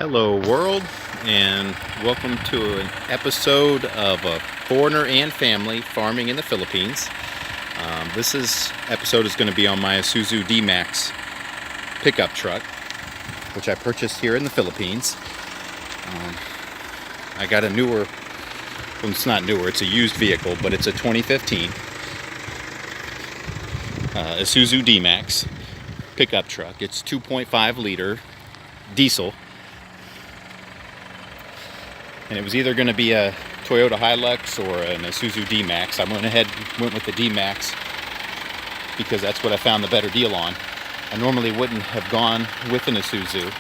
Hello world, and welcome to an episode of A Foreigner and Family Farming in the Philippines. This episode is going to be on my Isuzu D-Max pickup truck, which I purchased here in the Philippines. I got a newer, well, it's not newer, it's a used vehicle, but it's a 2015 Isuzu D-Max pickup truck. It's 2.5 liter diesel. And it was either going to be a Toyota Hilux or an Isuzu D-Max. I went with the D-Max because that's what I found the better deal on. I normally wouldn't have gone with an Isuzu,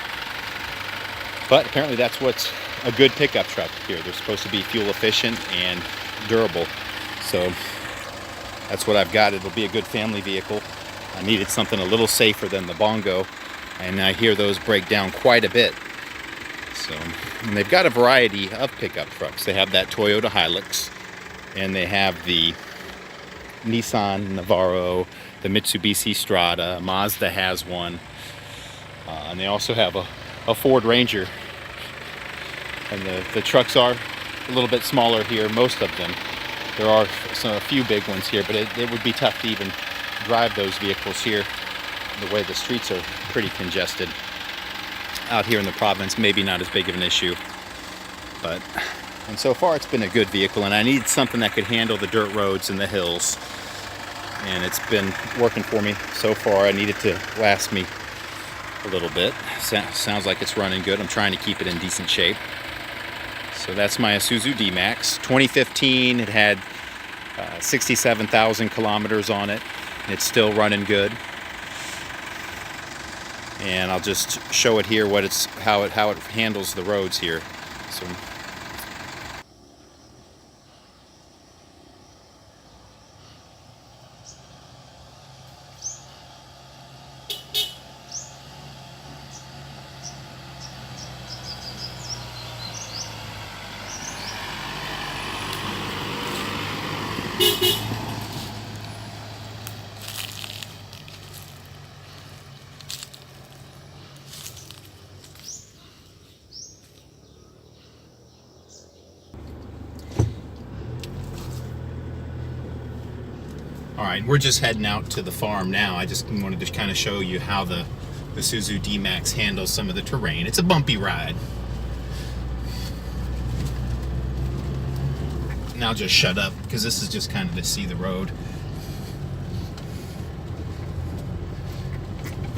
but apparently that's what's a good pickup truck here. They're supposed to be fuel efficient and durable. So that's what I've got. It'll be a good family vehicle. I needed something a little safer than the Bongo, and I hear those break down quite a bit. So, and they've got a variety of pickup trucks. They have that Toyota Hilux, and they have the Nissan Navara, the Mitsubishi Strada, Mazda has one, and they also have a Ford Ranger. And the trucks are a little bit smaller here, most of them. There are a few big ones here, but it would be tough to even drive those vehicles here. The way the streets are pretty congested. Out here in the province, maybe not as big of an issue, and so far it's been a good vehicle, and I needed something that could handle the dirt roads and the hills, and it's been working for me so far. I need it to last me a little bit. Sounds like it's running good. I'm trying to keep it in decent shape. So that's my Isuzu D-Max 2015. It had 67,000 kilometers on it. It's still running good. And I'll just show it here how it handles the roads here. So all right, we're just heading out to the farm now. I just wanted to kind of show you how the Isuzu D-Max handles some of the terrain. It's a bumpy ride. And I'll just shut up because this is just kind of to see the road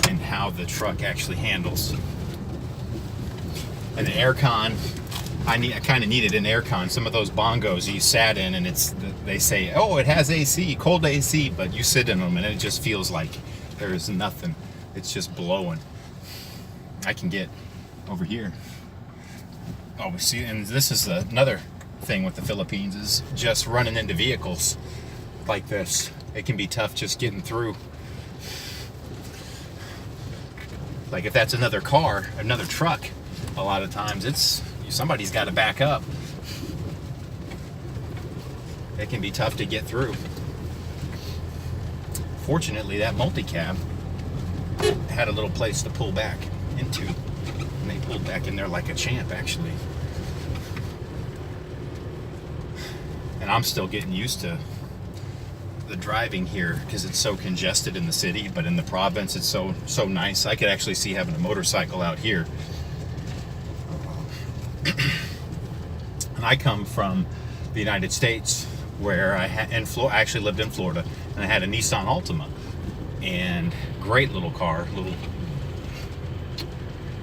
and how the truck actually handles. And the aircon, I kind of needed an aircon. Some of those Bongos you sat in, and they say, oh, it has AC, cold AC, but you sit in them and it just feels like there is nothing. It's just blowing. I can get over here. Oh, see, and this is another thing with the Philippines, is just running into vehicles like this. It can be tough just getting through. Like if that's another car, another truck, a lot of times somebody's got to back up. It can be tough to get through. Fortunately, that multi-cab had a little place to pull back into, and they pulled back in there like a champ, actually. And I'm still getting used to the driving here because it's so congested in the city, but in the province it's so nice. I could actually see having a motorcycle out here. And I come from the United States, where I actually lived in Florida, and I had a Nissan Altima, and great little car,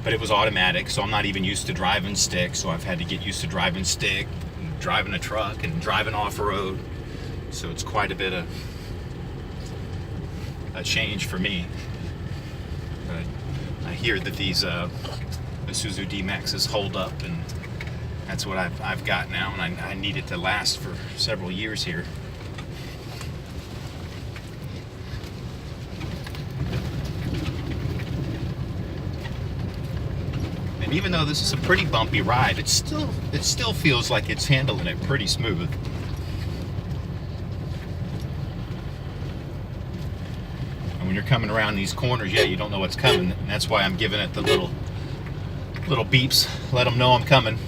but it was automatic, so I'm not even used to driving stick. So I've had to get used to driving stick, and driving a truck, and driving off-road. So it's quite a bit of a change for me. But I hear that these Isuzu D-Maxes hold up, and that's what I've got now, and I need it to last for several years here. And even though this is a pretty bumpy ride, it still feels like it's handling it pretty smooth. And when you're coming around these corners, yeah, you don't know what's coming, and that's why I'm giving it the little Little beeps, let them know I'm coming.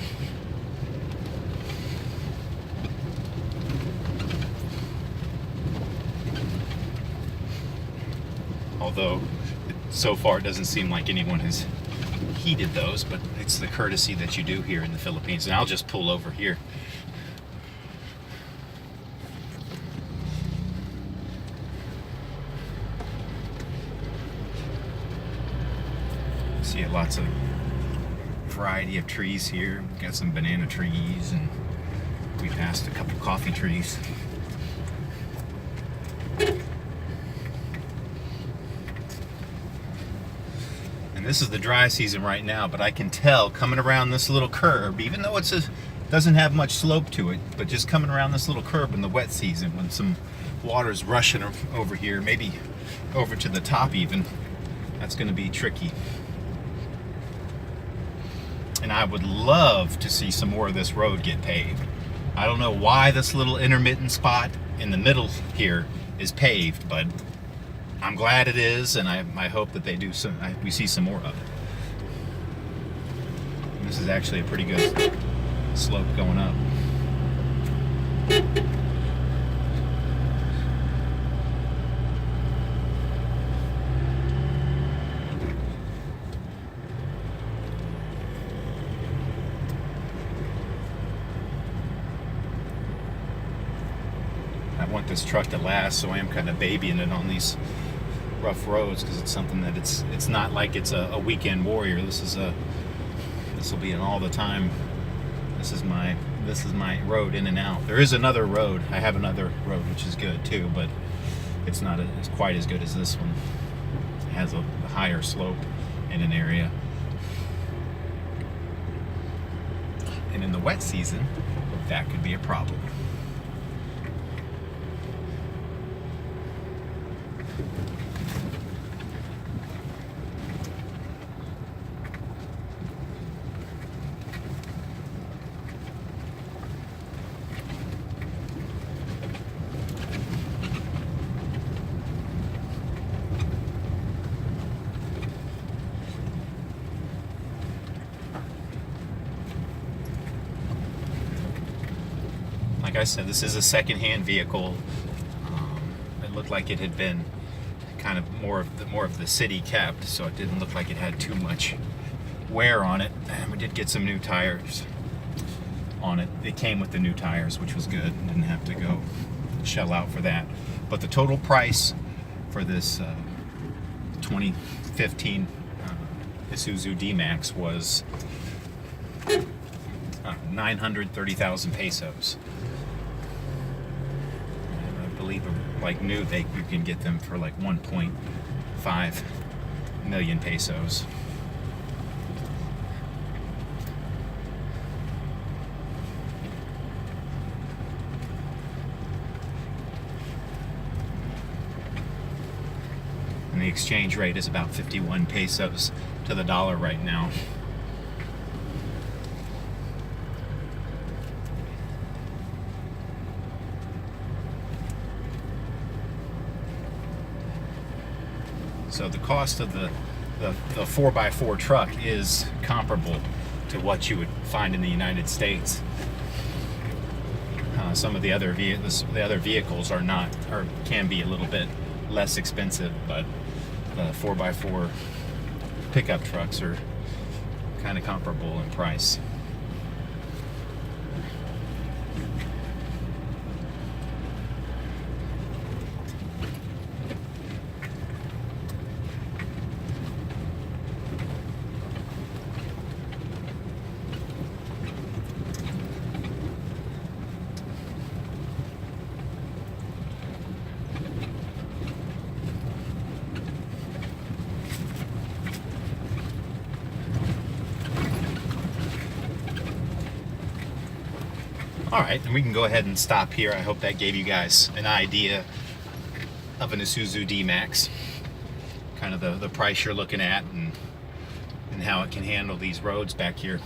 Although, so far it doesn't seem like anyone has heeded those, but it's the courtesy that you do here in the Philippines. And I'll just pull over here. See lots of variety of trees here. We've got some banana trees, and we passed a couple coffee trees. And this is the dry season right now, but I can tell coming around this little curb, even though it's doesn't have much slope to it, but just coming around this little curb in the wet season when some water's rushing over here, maybe over to the top even, that's going to be tricky. And I would love to see some more of this road get paved. I don't know why this little intermittent spot in the middle here is paved, but I'm glad it is, and I hope that they do some. We see some more of it. And this is actually a pretty good slope going up. I want this truck to last, so I am kind of babying it on these rough roads because it's something that it's not like it's a weekend warrior. This will be an all the time. This is my road in and out. There is another road. I have another road which is good too, but it's not as quite as good as this one. It has a higher slope in an area, and in the wet season that could be a problem. Like I said, this is a second-hand vehicle. It looked like it had been kind of more of the city kept, so it didn't look like it had too much wear on it. And we did get some new tires on it. It came with the new tires, which was good. Didn't have to go shell out for that. But the total price for this 2015 Isuzu D-Max was 930,000 pesos. I believe, like new, you can get them for like 1.5 million pesos. And the exchange rate is about 51 pesos to the dollar right now. So the cost of the 4x4 truck is comparable to what you would find in the United States. Some of the other vehicles are not, or can be a little bit less expensive, but the 4x4 pickup trucks are kind of comparable in price. Alright, and we can go ahead and stop here. I hope that gave you guys an idea of an Isuzu D-Max. Kind of the price you're looking at and how it can handle these roads back here.